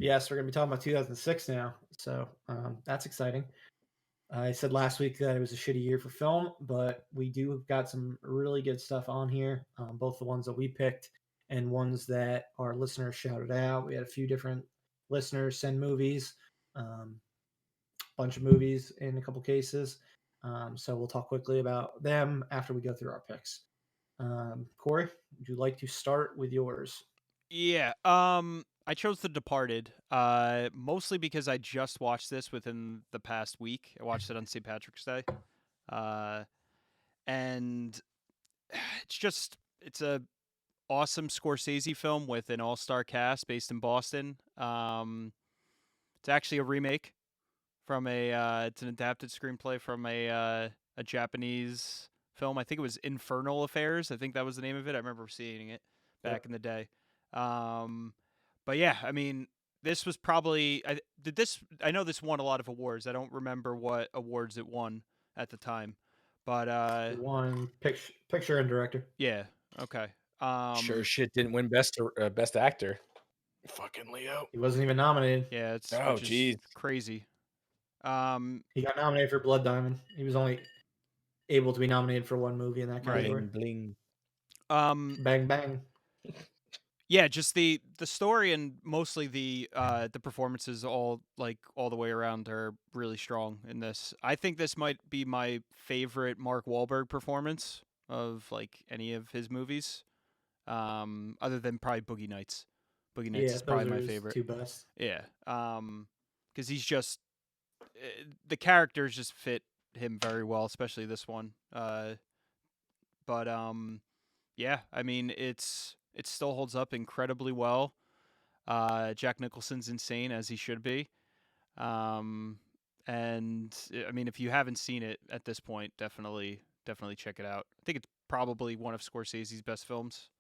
Yes, we're going to be talking about 2006 now. So that's exciting. I said last week that it was a shitty year for film, but we do have got some really good stuff on here. Both the ones that we picked and ones that our listeners shouted out. We had a few different listeners send movies, bunch of movies in a couple cases. So we'll talk quickly about them after we go through our picks. Corey, would you like to start with yours? Yeah. I chose The Departed, mostly because I just watched this within the past week. I watched it on St. Patrick's Day. And it's a awesome Scorsese film with an all-star cast based in Boston. It's actually a remake from it's an adapted screenplay from a Japanese film. I think it was Infernal Affairs. I think that was the name of it. I remember seeing it back in the day. But yeah, I mean, this was probably I know this won a lot of awards. I don't remember what awards it won at the time, but One picture and director. yeah, okay. Sure shit didn't win best actor. Fucking Leo. He wasn't even nominated. Yeah, it's geez, crazy. He got nominated for Blood Diamond. He was only able to be nominated for one movie in that category. Bling. Bang bang. Yeah, just the story and mostly the performances all the way around are really strong in this. I think this might be my favorite Mark Wahlberg performance of like any of his movies, other than probably Boogie Nights. Boogie Nights is probably my favorite. Two best. Yeah, because he's just the characters just fit him very well, especially this one. But yeah, I mean it still holds up incredibly well. Jack Nicholson's insane, as he should be. And I mean, if you haven't seen it at this point, definitely check it out. I think it's probably one of Scorsese's best films.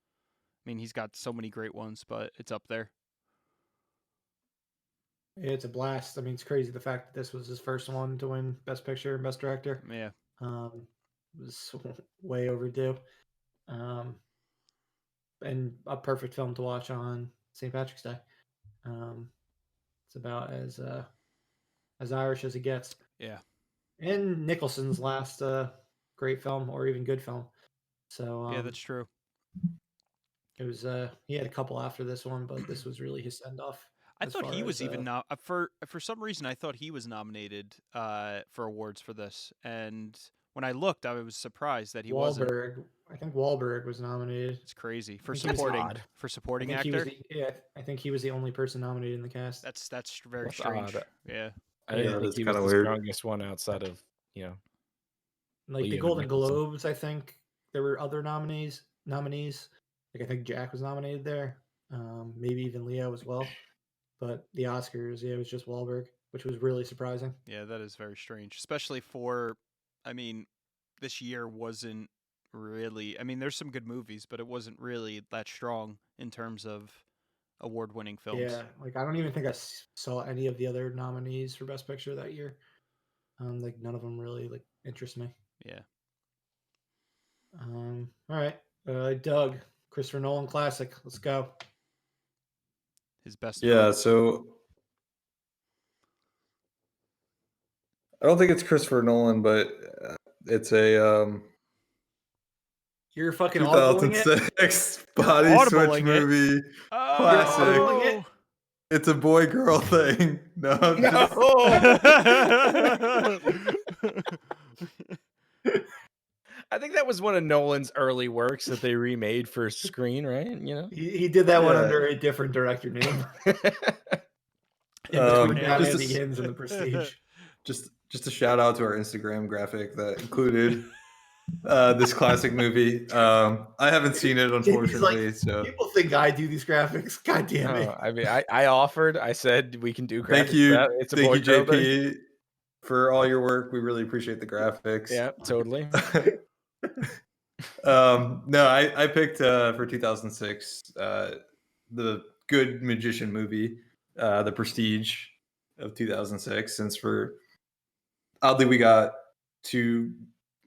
I mean, he's got so many great ones, but it's up there. It's a blast. I mean, it's crazy the fact that this was his first one to win Best Picture and Best Director. Yeah. It was way overdue. And a perfect film to watch on St. Patrick's Day. It's about as Irish as it gets. Yeah. And Nicholson's last great film or even good film. So yeah, that's true. It was he had a couple after this one, but this was really his send off. I thought he was even not for some reason. I thought he was nominated for awards for this, and when I looked, I was surprised that he wasn't. I think Wahlberg was nominated. It's crazy for supporting actor. I think he was the only person nominated in the cast. That's very strange. Odd. Yeah, I didn't think he was the strongest one outside of like the Golden Globes. I think there were other nominees. Like I think Jack was nominated there, maybe even Leo as well. But the Oscars, it was just Wahlberg, which was really surprising. Yeah, that is very strange, especially for, I mean, this year wasn't really. I mean, there's some good movies, but it wasn't really that strong in terms of award-winning films. Yeah, like I don't even think I saw any of the other nominees for Best Picture that year. Like none of them really interest me. Yeah. All right, Doug, Christopher Nolan classic. Let's go. His best. Yeah, so I don't think it's Christopher Nolan, but it's a You're fucking 2006 body switch movie classic. It's a boy girl thing. No. I think that was one of Nolan's early works that they remade for screen, right? He did that one under a different director name. Batman Begins and The Prestige. Just a shout out to our Instagram graphic that included this classic movie. I haven't seen it, unfortunately. So people think I do these graphics. God damn it! I mean, I offered. I said we can do graphics. Thank you, JP, for all your work. We really appreciate the graphics. Yeah, totally. No, I picked for 2006 the good magician movie, The Prestige of 2006. Since oddly we got two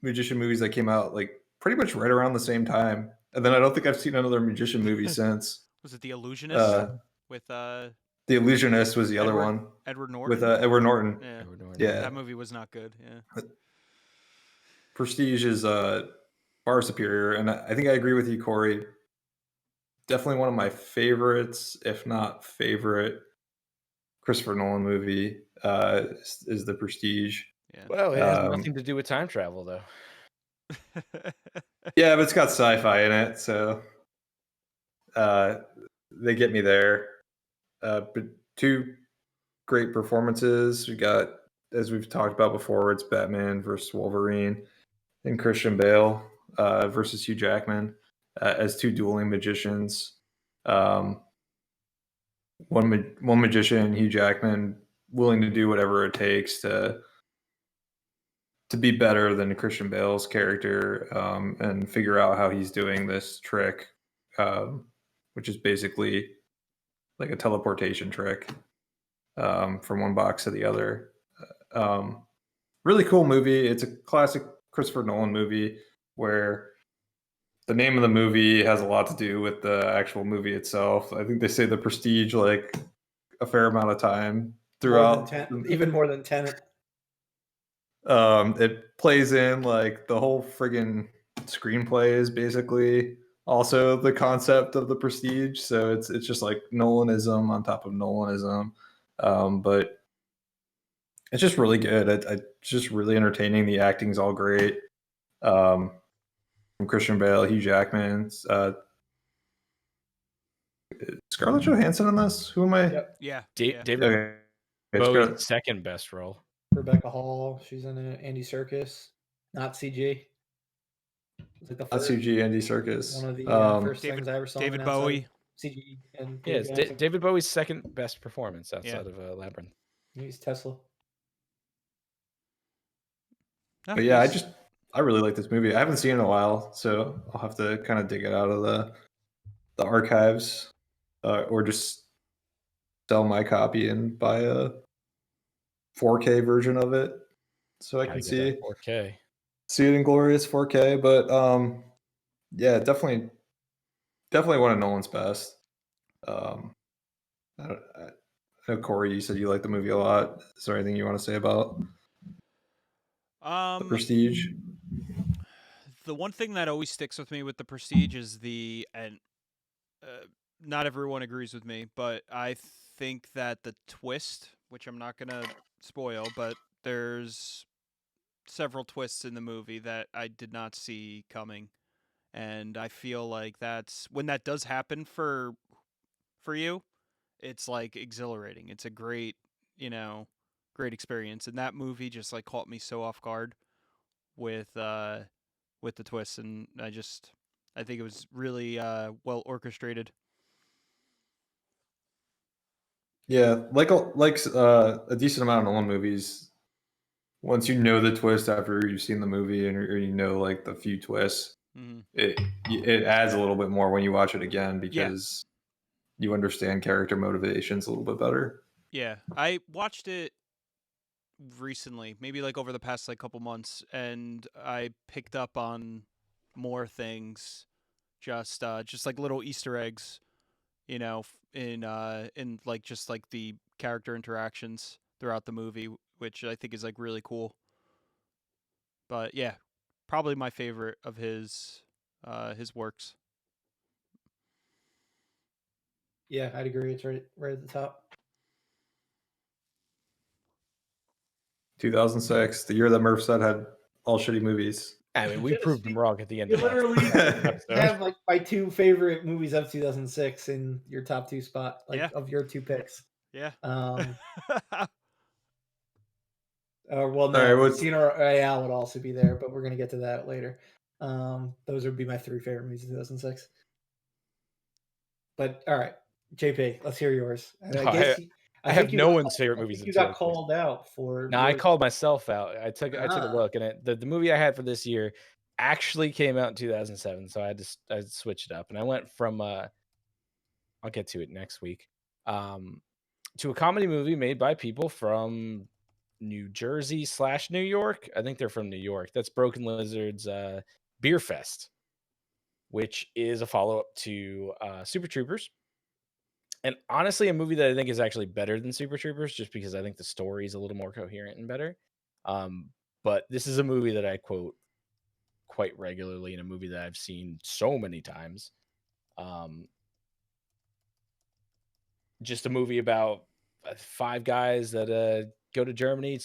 magician movies that came out like pretty much right around the same time, and then I don't think I've seen another magician movie since. Was it The Illusionist with The Illusionist was the other one Edward Norton. with Edward Norton. Yeah. Edward Norton. Yeah. That movie was not good. Yeah. Prestige is far superior, and I think I agree with you, Corey. Definitely one of my favorites, if not favorite, Christopher Nolan movie is The Prestige. Yeah. Well, it has nothing to do with time travel, though. Yeah, but it's got sci-fi in it, so they get me there. But two great performances. We got, as we've talked about before, it's Batman versus Wolverine, and Christian Bale versus Hugh Jackman as two dueling magicians. One magician, Hugh Jackman, willing to do whatever it takes to be better than Christian Bale's character, and figure out how he's doing this trick, which is basically like a teleportation trick from one box to the other. Really cool movie. It's a classic Christopher Nolan movie where the name of the movie has a lot to do with the actual movie itself. I think they say The Prestige like a fair amount of time throughout. Even more than Tenet. It plays in like the whole friggin' screenplay is basically also the concept of The Prestige. So it's just like Nolanism on top of Nolanism. But it's just really good. It's just really entertaining. The acting's all great. From Christian Bale, Hugh Jackman, Scarlett Johansson in this. Who am I? Yep. Yeah. David Okay. Bowie's second best role. Rebecca Hall, she's in it. Andy Serkis, not CG. It's like the Not CG, Andy Serkis. one of the first things I ever saw. David Bowie. CG and Yeah, it's David Bowie's second best performance outside of Labyrinth. He's Tesla. No, But yeah, I really like this movie. I haven't seen it in a while, so I'll have to kind of dig it out of the archives, or just sell my copy and buy a 4K version of it, so I Gotta can get see that 4K. see it in glorious 4K. But yeah, definitely one of Nolan's best. I know Corey, you said you like the movie a lot. Is there anything you want to say about The Prestige? The one thing that always sticks with me with The Prestige is not everyone agrees with me, but I think that the twist, which I'm not gonna spoil, but there's several twists in the movie that I did not see coming, and I feel like that's when that does happen for you, it's like exhilarating. It's a great, great experience, and that movie just like caught me so off guard with the twists, and I think it was really well orchestrated. Yeah, like a decent amount of Nolan movies. Once you know the twist after you've seen the movie, and or you know like the few twists, it adds a little bit more when you watch it again because you understand character motivations a little bit better. Yeah, I watched it recently, maybe like over the past like couple months, and I picked up on more things, just like little Easter eggs, in like just like the character interactions throughout the movie, which I think is like really cool. But yeah, probably my favorite of his works. Yeah, I'd agree. It's right at the top. 2006, the year that Murph said had all shitty movies. I mean, we proved him wrong at the end You of that. literally episode. have like my two favorite movies of 2006 in your top two spot, of your two picks. Yeah. Well, no, Casino Royale would also be there, but we're gonna get to that later. Those would be my three favorite movies of 2006. But all right, JP, let's hear yours. I have no one's favorite movies. You got called out for. No, I called myself out. I took a look, and the movie I had for this year actually came out in 2007, so I switched it up, and I went from I'll get to it next week, to a comedy movie made by people from New Jersey / New York. I think they're from New York. That's Broken Lizard's Beerfest, which is a follow-up to Super Troopers. And honestly, a movie that I think is actually better than Super Troopers, just because I think the story is a little more coherent and better. But this is a movie that I quote quite regularly, and a movie that I've seen so many times. Just a movie about 5 guys that go to Germany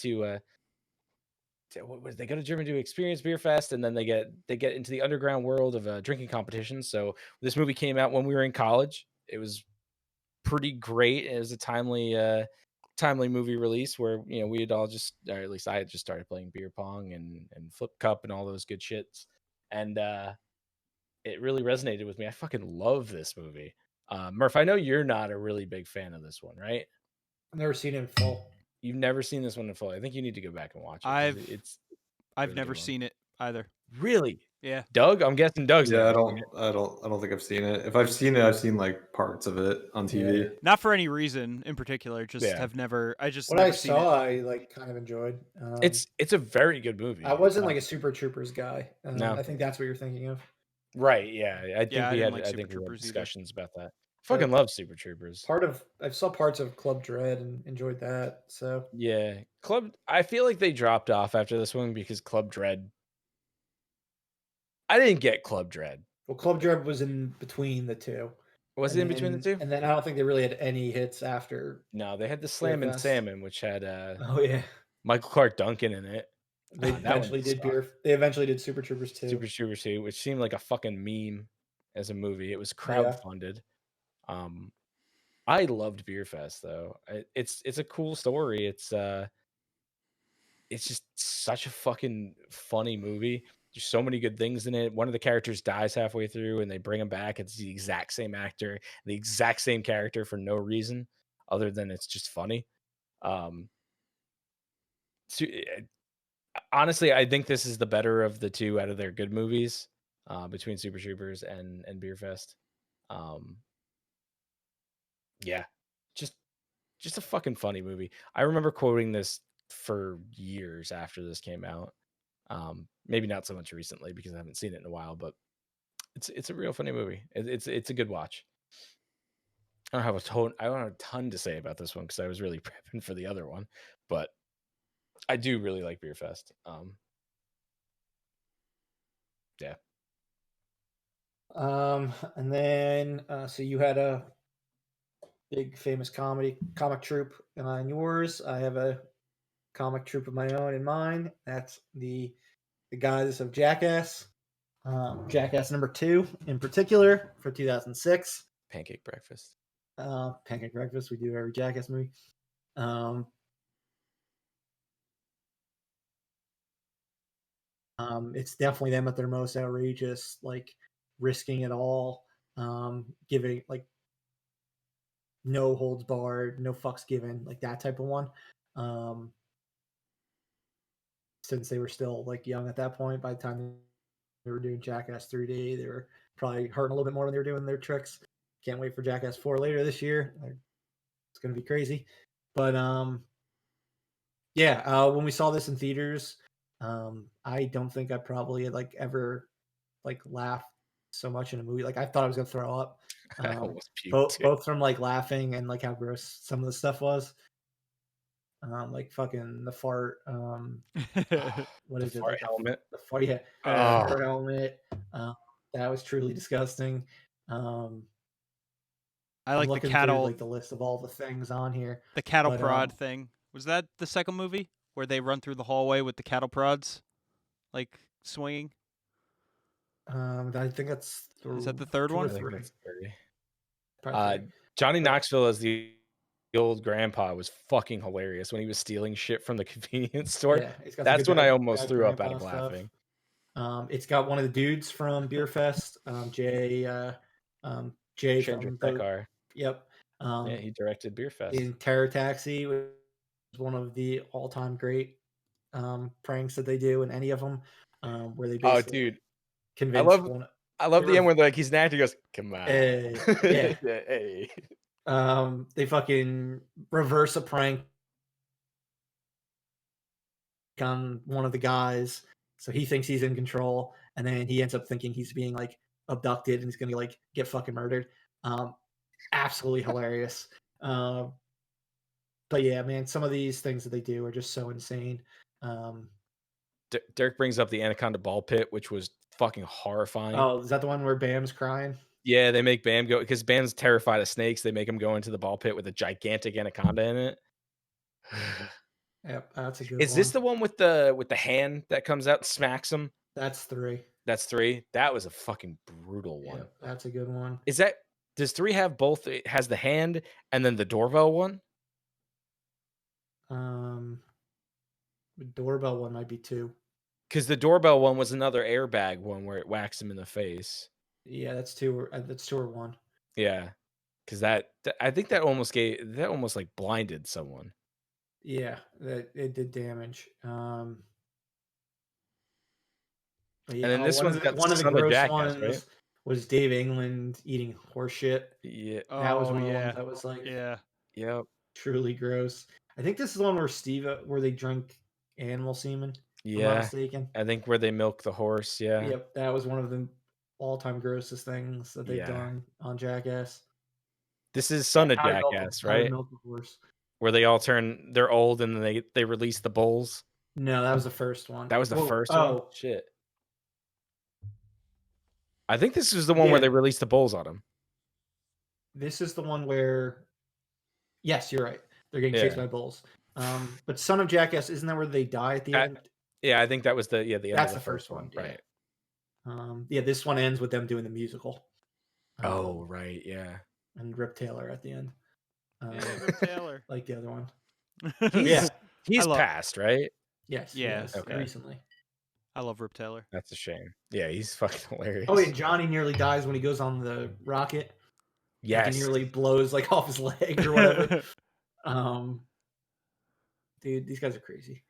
they go to Germany to experience Beerfest, and then they get into the underground world of drinking competitions. So this movie came out when we were in college. It was pretty great. It was a timely movie release where we had all just, or at least I had just started playing beer pong and flip cup and all those good shits, and it really resonated with me. I fucking love this movie. Murph, I know you're not a really big fan of this one, right? I've never seen it in full. You've never seen this one in full. I think you need to go back and watch it. I've never seen it either. Really? Yeah. Doug? I'm guessing Doug's Yeah, never I seen it. don't think I've seen it. If I've seen it, I've seen like parts of it on TV. Yeah. Not for any reason in particular. Just Yeah. have never. I just What never I seen saw, it. I like kind of enjoyed. It's a very good movie. I wasn't like a Super Troopers guy. No. I think that's what you're thinking of. Right, yeah. I think I we didn't had like I Super think we had Troopers either. discussions about that. Fucking love Super Troopers. I saw parts of Club Dread and enjoyed that. So Yeah. I feel like they dropped off after this one because Club Dread. I didn't get Club Dread. well, Club Dread was in between the two. Was it in between the two? And then I don't think they really had any hits after. No, they had the Slam and Beerfest. Salmon, which had Oh yeah, Michael Clark Duncan in it. they that eventually one did sucked. They eventually did Super Troopers 2. Super Troopers 2, which seemed like a fucking meme as a movie. It was Yeah. crowdfunded. I loved Beerfest though. It's a cool story. It's just such a fucking funny movie. There's so many good things in it. One of the characters dies halfway through and they bring him back. It's the exact same actor, the exact same character for no reason other than it's just funny. Honestly, I think this is the better of the two out of their good movies, between Super Troopers and Beerfest. Yeah, just a fucking funny movie. I remember quoting this for years after this came out. Maybe not so much recently because I haven't seen it in a while, but it's a real funny movie. It's a good watch. I don't have a ton to say about this one because I was really prepping for the other one, but I do really like Beerfest. Yeah. And then so you had a big famous comic troupe in yours. I have a comic troupe of my own in mine. That's the guys of Jackass. Jackass Number Two in particular for 2006. Pancake Breakfast. Pancake Breakfast. We do every Jackass movie. It's definitely them at their most outrageous, like risking it all, giving like no holds barred, no fucks given, like that type of one. Since they were still like young at that point, by the time they were doing Jackass 3D, they were probably hurting a little bit more when they were doing their tricks. Can't wait for Jackass 4 later this year. It's gonna be crazy. But yeah, when we saw this in theaters, I don't think I probably had like ever like laughed so much in a movie. Like I thought I was gonna throw up. I almost puked. Both from like laughing and like how gross some of the stuff was. Like fucking the fart. What is it? Fart Like helmet. the fart, yeah. Fart helmet. That was truly disgusting. I like I'm the looking cattle, through, like the list of all the things on here. the cattle but, prod thing. Was that the second movie where they run through the hallway with the cattle prods, like swinging? I think that's Is that the third 2 or one? I think 3. that's three. Probably 3. Johnny Knoxville as the old grandpa was fucking hilarious when he was stealing shit from the convenience store. Yeah, it's got some That's good when I bad- almost bad threw up out grandpa of stuff. laughing. It's got one of the dudes from Beerfest, Jay Chandra from Sekar. Yep. Yeah, he directed Beerfest. In Terror Taxi was one of the all-time great pranks that they do in any of them, where they Oh, basically dude, convince I love the end where like he's an actor. He goes, "Come on, yeah. hey." They fucking reverse a prank on one of the guys, so he thinks he's in control, and then he ends up thinking he's being like abducted and he's gonna like get fucking murdered. absolutely hilarious. But yeah, man, some of these things that they do are just so insane. Derek brings up the Anaconda ball pit, which was fucking horrifying. Oh, is that the one where Bam's crying? Yeah, they make Bam go because Bam's terrified of snakes. They make him go into the ball pit with a gigantic anaconda in it. Yep, that's a good Is one. this the one with the hand that comes out and smacks him? That's 3. That's 3. That was a fucking brutal one. Yep, that's a good one. Does 3 have both? It has the hand and then the doorbell one? The doorbell one might be 2. Because the doorbell one was another airbag one where it whacks him in the face. Yeah, that's 2. That's 2 or 1. Yeah, because I think that almost like blinded someone. Yeah, that it did damage. But yeah, And then this one's got one of the Son of gross Jackass, ones right? was Dave England eating horse shit. Yeah. That was Oh, one of the yeah. ones that was like Yeah. Yep. truly gross. I think this is the one where they drink animal semen. If I'm not Yeah. mistaken. I think where they milk the horse. Yeah. Yep, that was one of the all-time grossest things that they've Yeah. done on Jackass. This is Son of How to milk- Jackass, how to right? milk a horse. Where they all they're old and then they release the bulls. No, that was the first one. That was the Whoa, first one? Oh, Shit. I think this is the one where Yeah. they released the bulls on him. this is the one where. Yes, you're right. They're getting chased Yeah. by bulls. But Son of Jackass, isn't that where they die at the end? Yeah, I think that was the end That's of the first one, yeah. Right. Yeah, this one ends with them doing the musical. Oh, right, yeah. And Rip Taylor at the end. Yeah, Rip Taylor. Like the other one. Yeah. He's I love- passed, right? Yes. Yeah, Yes. okay. Recently. I love Rip Taylor. That's a shame. Yeah, he's fucking hilarious. Oh, wait, Johnny nearly dies when he goes on the rocket. Like, Yes. he nearly blows like off his leg or whatever. Dude, these guys are crazy.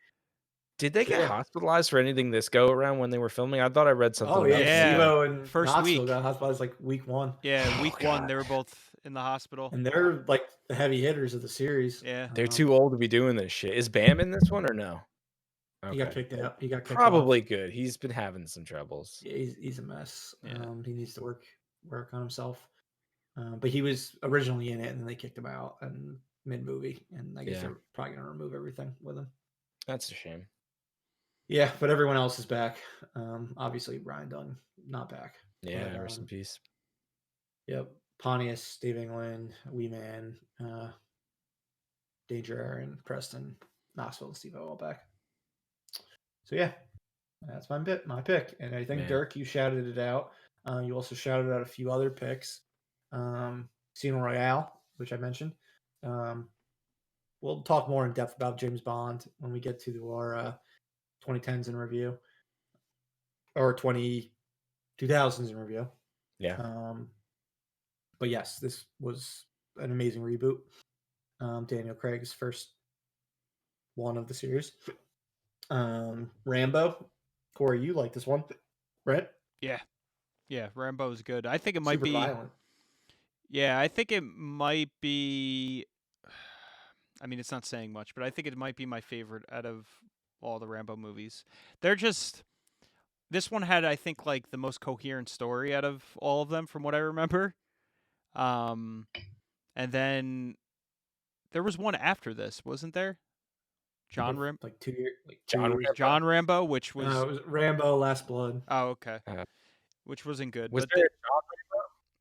Did they get Yeah. hospitalized for anything this go around when they were filming? I thought I read something. Oh about yeah, Yeah. that. Steve-O and First Knoxville week. got hospitalized like week 1. Yeah, Oh, week 1 God. they were both in the hospital. And they're like the heavy hitters of the series. Yeah. They're too old to be doing this shit. Is Bam in this one or no? He got kicked out. He got kicked Probably off. good. He's been having some troubles. Yeah, he's a mess. Yeah. He needs to work on himself. But he was originally in it, and then they kicked him out and mid movie, and I guess Yeah. they're probably gonna remove everything with him. That's a shame. Yeah, but everyone else is back. Obviously Ryan Dunn not back. Yeah, But, rest in peace. Yep, Pontius, Dave England, Wee Man, Danger Aaron, Preston, Knoxville, and Steve-O all back. So yeah, that's my pick. And I think Man. Dirk, you shouted it out. You also shouted out a few other picks. Casino Royale, which I mentioned. We'll talk more in depth about James Bond when we get to our 2010s in review or 2000s in review. Yeah. But yes, this was an amazing reboot. Daniel Craig's first one of the series. Rambo. Corey, you like this one, right? Yeah, Rambo's good. I think it might Super be violent. Yeah, I think it might be I mean, it's not saying much, but I think it might be my favorite out of all the Rambo movies. They're just this one had, I think, like the most coherent story out of all of them, from what I remember. And then there was one after this, wasn't there? Like 2 years. Like John 2 years. John Rambo, which was It was Rambo: Last Blood. oh okay, Uh, which wasn't good. Was but there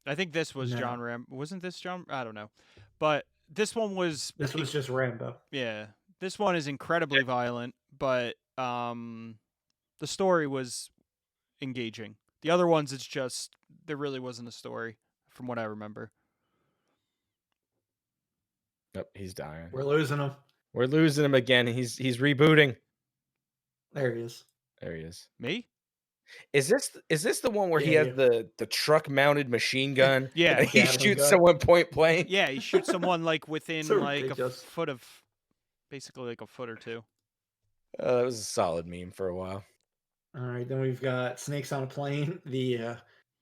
I think this was No. John Rambo. Wasn't this John? I don't know, but this one was. This was just Rambo. Yeah, this one is incredibly violent, but the story was engaging. The other ones, it's just there really wasn't a story, from what I remember. Yep, he's dying. We're losing him. We're losing him again. He's rebooting. There he is. There he is. Me? Is this the one where he Yeah, has the truck mounted machine gun? Yeah. And he Gatling shoots gun. someone point blank. Yeah, he shoots someone like within So like ridiculous. a foot of, basically like a foot or two. That was a solid meme for a while. All right, then we've got Snakes on a Plane, the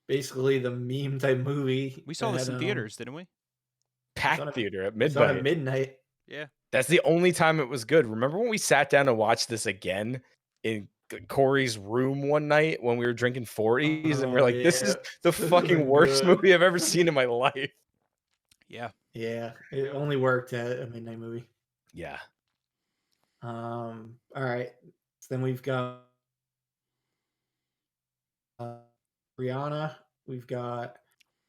basically the meme type movie. We saw this that, in theaters, didn't we? Packed on a- theater at It's on midnight. at midnight. Yeah. That's the only time it was good. Remember when we sat down to watch this again in Corey's room one night when we were drinking 40s and we're Oh, like, this is yeah. the This fucking isn't worst good. movie I've ever seen in my life. Yeah. Yeah, it only worked at a midnight movie. Yeah. All right. So then we've got Rihanna. We've got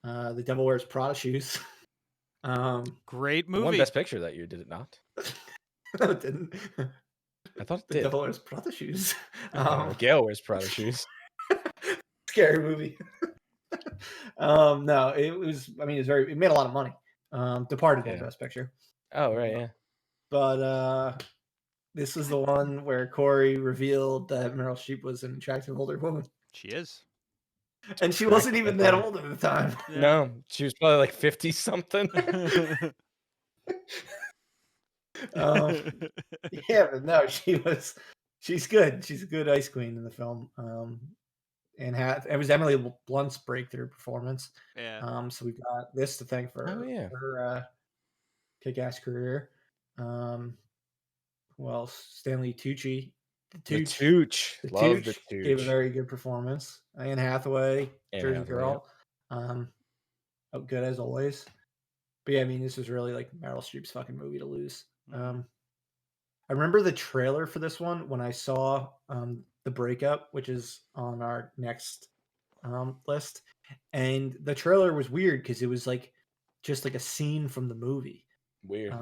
The Devil Wears Prada shoes. Great It won movie. Best Picture that year, did it not? No, it didn't. I thought it The did. Devil Wears Prada shoes. Gail wears Prada shoes. Scary movie. No, it was. I mean, it made a lot of money. Departed won Yeah. Best Picture. Oh, right, yeah. But this was the one where Corey revealed that Meryl Streep was an attractive older woman, She is. and she wasn't even that old at the time. Yeah. No, she was probably like 50 something. Yeah, but no, she's good. She's a good ice queen in the film. And it was Emily Blunt's breakthrough performance. Yeah. So we got this to thank for yeah. her kick-ass career. Who else? Stanley Tucci. The Tooch. The Love the Tooch gave a Tooch. very good performance. Anne Hathaway, Anne Jersey Hathaway, Girl. Good as always. But yeah, I mean, this was really like Meryl Streep's fucking movie to lose. I remember the trailer for this one when I saw the Breakup, which is on our next list, and the trailer was weird because it was like just like a scene from the movie. Weird.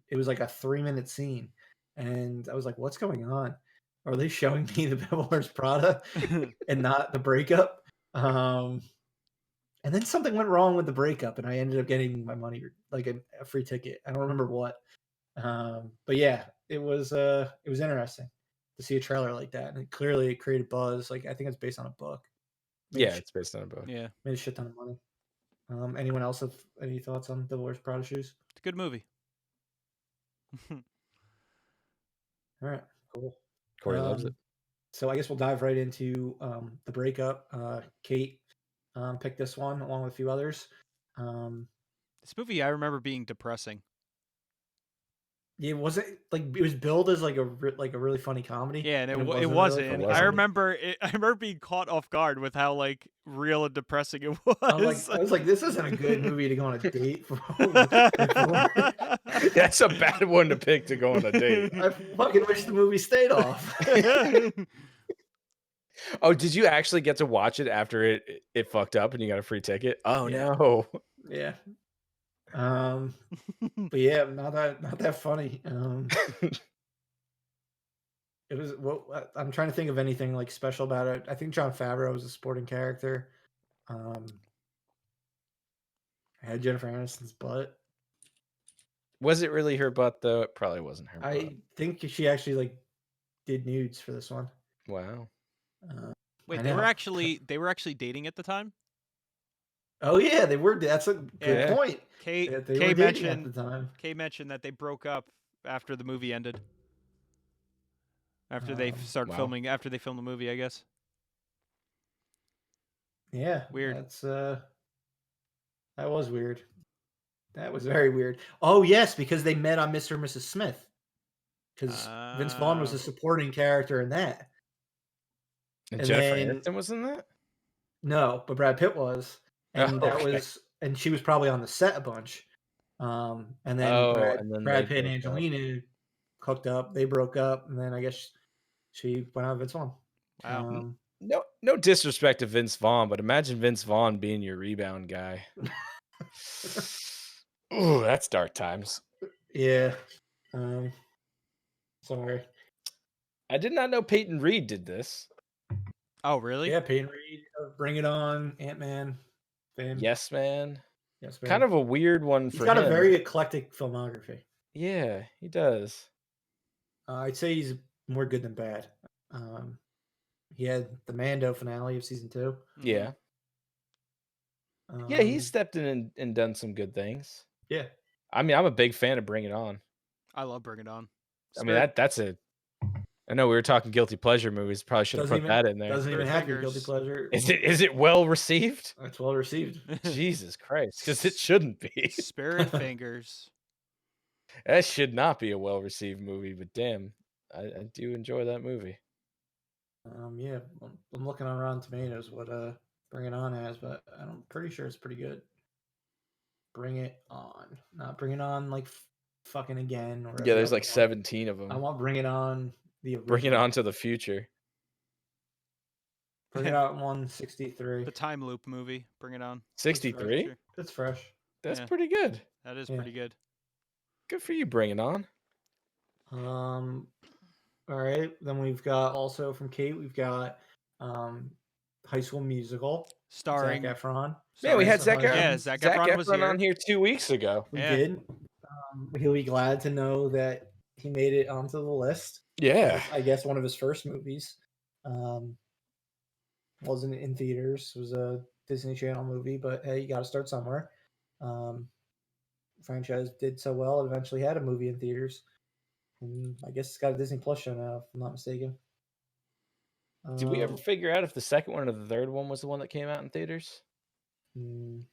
It was like a 3-minute scene, and I was like, "What's going on? Are they showing me the Devil Wears Prada and not the Breakup?" And then something went wrong with the Breakup, and I ended up getting my money, like a free ticket. I don't remember what. But yeah, it was interesting to see a trailer like that, and it created buzz. Like I think it's based on a book. It's based on a book. Yeah. Made a shit ton of money. Anyone else have any thoughts on Devil Wears Prada shoes? It's a good movie. All right, cool. Corey loves it. So I guess we'll dive right into the Breakup. Kate picked this one along with a few others. This movie, I remember being depressing. Yeah, was it like it was billed as like a really funny comedy? Yeah, and it a wasn't. really And funny I comedy? remember being caught off guard with how like real and depressing it was. I was like, this isn't a good movie to go on a date for. That's a bad one to pick to go on a date. I fucking wish the movie stayed off. Oh, did you actually get to watch it after it fucked up and you got a free ticket? Oh Yeah. no. Yeah. But yeah, not that funny. It was. Well, I'm trying to think of anything like special about it. I think Jon Favreau was a supporting character. I had Jennifer Aniston's butt. Was it really her butt though? It probably wasn't her butt. I think she actually like did nudes for this one. Wow. Wait, I they were know. actually dating at the time? Oh yeah, they were. That's a good Yeah. point. Kay They were dating at the time. Kay mentioned that they broke up after the movie ended. After they started wow. filming, after they filmed the movie, I guess. Yeah, Weird. That's that was weird. That was very weird. Oh yes, because they met on Mr. and Mrs. Smith. Because Vince Vaughn was a supporting character in that. And And Jennifer then- Aniston was in that? No, but Brad Pitt was, and Oh, that okay. was, and she was probably on the set a bunch. And then and then Brad they Pitt and broke up. Angelina hooked up. They broke up, and then I guess she went out with Vince Vaughn. Wow. No disrespect to Vince Vaughn, but imagine Vince Vaughn being your rebound guy. Ooh, that's dark times. Yeah. Sorry. I did not know Peyton Reed did this. Oh, really? Yeah, Peyton Reed, Bring It On, Ant-Man, fame. Yes, man. Yes, Kind of a weird one He's for got him. a very eclectic filmography. Yeah, he does. I'd say he's more good than bad. He had the Mando finale of season 2. Yeah. Yeah, he's stepped in and done some good things. Yeah. I mean, I'm a big fan of Bring It On. I love Bring It On. I mean, that's a... I know we were talking guilty pleasure movies. Probably should have put that in there. Doesn't even have your guilty pleasure. Is it well received? It's well received. Jesus Christ, because it shouldn't be. Spirit Fingers. That should not be a well received movie, but damn, I do enjoy that movie. Yeah, I'm looking on Rotten Tomatoes what Bring It On has, but I'm pretty sure it's pretty good. Bring It On. Not Bring It On like fucking again. Or Yeah, every there's other like one. 17 of I them. want Bring It On. The Bring It original. On to the Future. Bring It On 163. The time loop movie. Bring It On. 63? Sure. That's fresh. That's Yeah. pretty good. That is Yeah. pretty good. Good for you, Bring It On. All right. Then we've got also from Kate, we've got High School Musical. Starring. Zac Efron. Man, we had Zac Zac Efron. Yeah, Efron, Zac Zac Efron was Efron here. on here 2 weeks ago. We Yeah. did. He'll be glad to know that he made it onto the list. Yeah. I guess one of his first movies. Wasn't in theaters. It was a Disney Channel movie, but hey, you got to start somewhere. Franchise did so well, it eventually had a movie in theaters. And I guess it's got a Disney Plus show now, if I'm not mistaken. Did we ever figure out if the second one or the third one was the one that came out in theaters? Didn't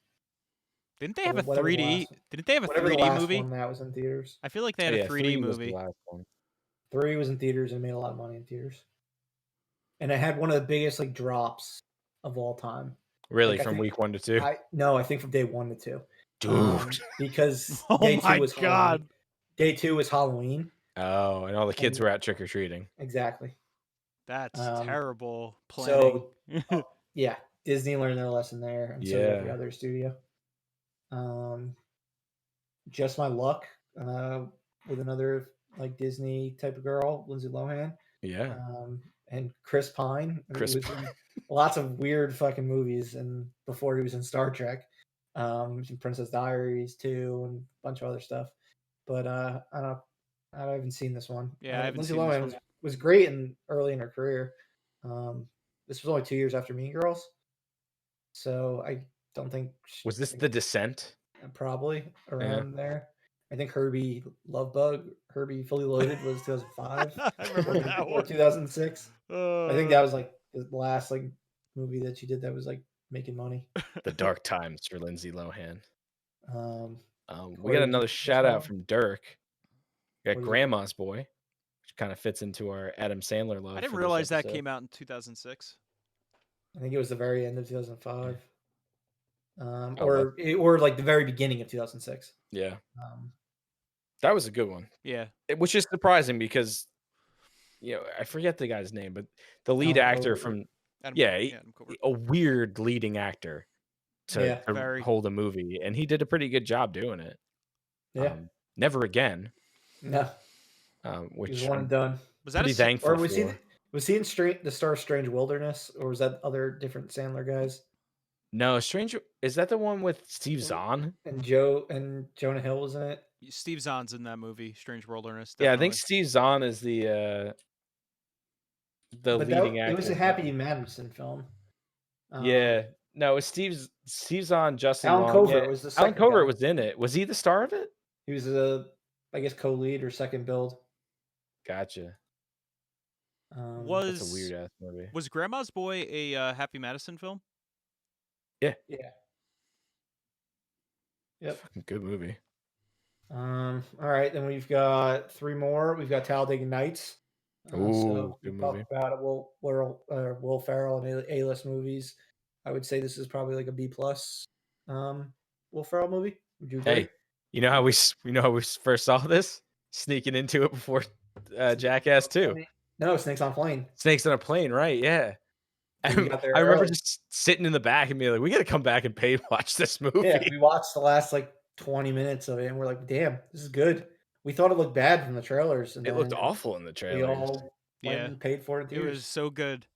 they have a whatever the 3D? last- Didn't they have a Whatever the 3D last movie? one that was in theaters. I feel like they had Oh, a yeah, 3D 3 was movie. the last one. 3 was in theaters and made a lot of money in theaters. And it had one of the biggest like drops of all time. Really, Like, I from think- week 1 to 2? I think from day 1 to 2. Dude. Because Oh day my 2 was God. Halloween. Day 2 was Halloween. Oh, and all the kids And- were out trick-or-treating. Exactly. That's Um, terrible planning. Yeah, Disney learned their lesson there, and so did every Yeah. other studio. Just My Luck, with another like Disney type of girl, Lindsay Lohan, Yeah. and Chris Pine. who Chris was in lots of weird fucking movies, and before he was in Star Trek, he was in Princess Diaries too, and a bunch of other stuff. But I haven't seen this one. Yeah, I haven't Lindsay seen this Lohan one. was great early in her career. This was only 2 years after Mean Girls, so I don't think Was this The Descent? probably around there. I think Herbie Fully Loaded was 2005 I remember that or one. 2006. I think that Uh, was like the last like movie that she did that was like making money. The Dark Times for Lindsay Lohan. We Corey, got another what's shout going out on? from Dirk. We What got is it? Grandma's Boy, which kind of fits into our Adam Sandler love. I didn't for this realize that episode. came out in 2006. I think it was the very end of 2005. well. Or like the very beginning of 2006. Yeah, Um, that was a good one. Yeah. Which is surprising because, I forget the guy's name, but the lead Alan actor Covert. from Adam, Yeah, Adam Covert. a weird leading actor to, Yeah. to Very. hold a movie, and he did a pretty good job doing it. yeah, Never Again, no, he which was one I'm and done. Was that pretty a thankful Or was he for. in the Star of Strange Wilderness, or was that other different Sandler guys? No, Stranger, is that the one with Steve Mm. Zahn? And Jonah Hill was in it. Steve Zahn's in that movie, Strange Wilderness? Yeah, I think definitely. Steve Zahn is the But leading actor. it was a Happy Madison film. Yeah, no, it was Steve Zahn, Justin Alan Long. Covert Yeah, was the Alan second Covert guy. was in it. Was he the star of it? He was I guess co-lead or second build. Gotcha. Was That's a weird ass movie. Was Grandma's Boy a Happy Madison film? Yeah. Fucking good movie. All right, then we've got 3 more. We've got Talladega Nights. Ooh, we good talked movie. about it. Will Ferrell and A-list movies. I would say this is probably like a B+. Will Ferrell movie. Would you agree? Hey, you know how we first saw this? Sneaking into it before Jackass 2. No, Snakes on a Plane. Snakes on a Plane, right? Yeah. So we got there I remember early. just sitting in the back and being like, we got to come back and pay watch this movie. Yeah, we watched the last like 20 minutes of it, and we're like, "Damn, this is good." We thought it looked bad from the trailers, and It looked then awful in the we trailers. all went Yeah. and paid for it. In It theaters. was so good.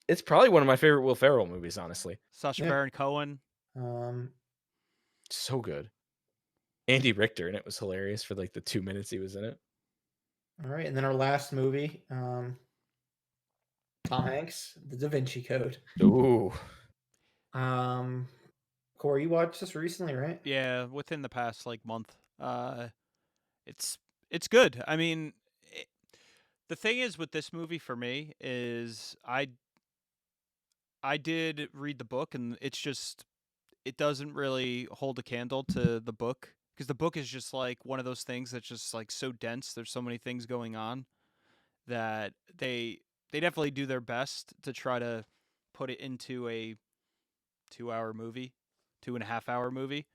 It's probably one of my favorite Will Ferrell movies, honestly. Sacha Yeah. Baron Cohen. So good. Andy Richter, and it was hilarious for like the 2 minutes he was in it. All right, and then our last movie, Tom Hanks, The Da Vinci Code. Ooh. Corey, you watched this recently, right? Yeah, within the past like month. It's good. I mean, the thing is with this movie for me is I did read the book, and it doesn't really hold a candle to the book, because the book is just like one of those things that's just like so dense. There's so many things going on that they definitely do their best to try to put it into a 2-hour movie, 2.5 hour movie.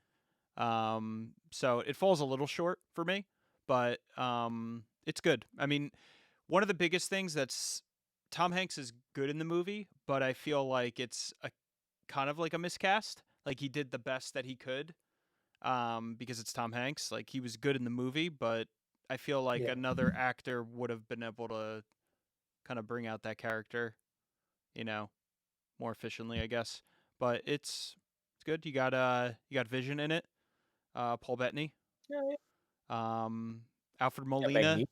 So it falls a little short for me, but it's good. I mean, one of the biggest things that's Tom Hanks is good in the movie, but I feel like it's a kind of like a miscast. Like he did the best that he could, because it's Tom Hanks. Like he was good in the movie, but I feel like Yeah. another actor would have been able to kind of bring out that character, more efficiently, I guess. But it's good. You got Vision in it, Paul Bettany, Yeah, Alfred yeah, Molina. Magneto.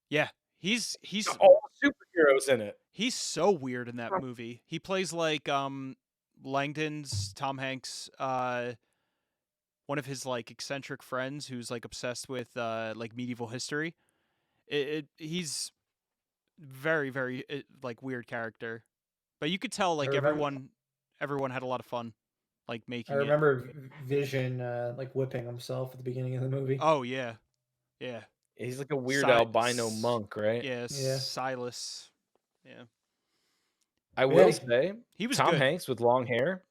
Yeah, he's All superheroes in it. he's so weird in that movie. He plays like Langdon's Tom Hanks, one of his like eccentric friends who's like obsessed with like medieval history. He's very very like weird character, but you could tell like remember- everyone had a lot of fun like I making it. remember Vision like whipping himself at the beginning of the movie. Oh yeah, yeah, He's like a weird Si- albino s- monk, right? yeah, Yeah. Silas. Yeah, I will Hey. say, he was Tom good. Hanks with long hair,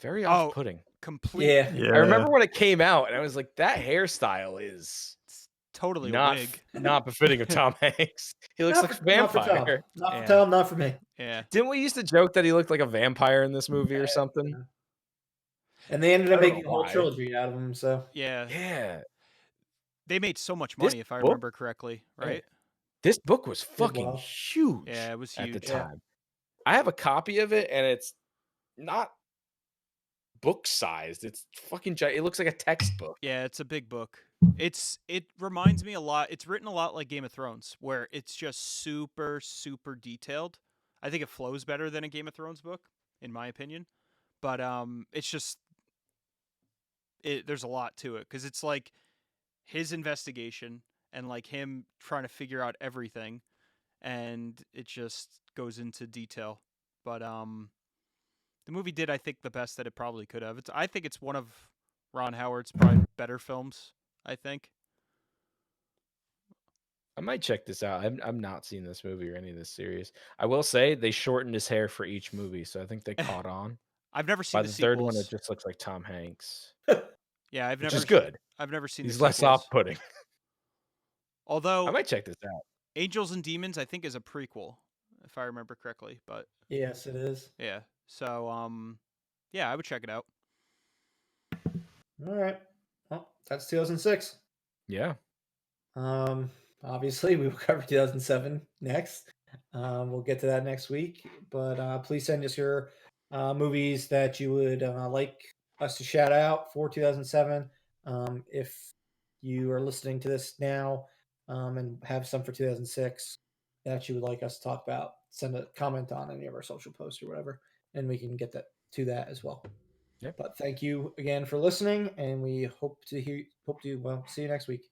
very Oh, off-putting. Complete. Yeah. Yeah. I remember when it came out, and I was like, that hairstyle is It's totally a not wig. not befitting of Tom Hanks. He looks like a Not for Tom. vampire. Not Yeah. for Tom, not for me. Yeah. Didn't we used to joke that he looked like a vampire in this movie or something? And they ended up I don't making a know whole why. trilogy out of him. So Yeah. Yeah. They made so much This money, if I book- remember correctly, right? This book was fucking well. huge Yeah, it was at the huge. Yeah. time. I have a copy of it, and it's not book sized. It's fucking it looks like a textbook. Yeah, it's a big book. It reminds me a lot. It's written a lot like Game of Thrones, where it's just super super detailed. I think it flows better than a Game of Thrones book, in my opinion. But it's just there's a lot to it because it's like his investigation and like him trying to figure out everything, and it just goes into detail. But the movie did, I think, the best that it probably could have. I think it's one of Ron Howard's probably better films. I think. I might check this out. I'm not seeing this movie or any of this series. I will say they shortened his hair for each movie, so I think they caught on. I've never seen By the the third one, sequels. it just looks like Tom Hanks, Yeah, I've which never. is good. I've never seen. He's the less sequels. off-putting. Although I might check this out. Angels and Demons, I think, is a prequel, if I remember correctly. But yes, it is. yeah, so yeah, I would check it out. All right. Well, that's 2006. Yeah. Obviously, we will cover 2007 next. We'll get to that next week. But please send us your movies that you would like us to shout out for 2007. If you are listening to this now and have some for 2006 that you would like us to talk about, send a comment on any of our social posts or whatever, and we can get that to that as well. Yep. But thank you again for listening, and we hope to see you next week.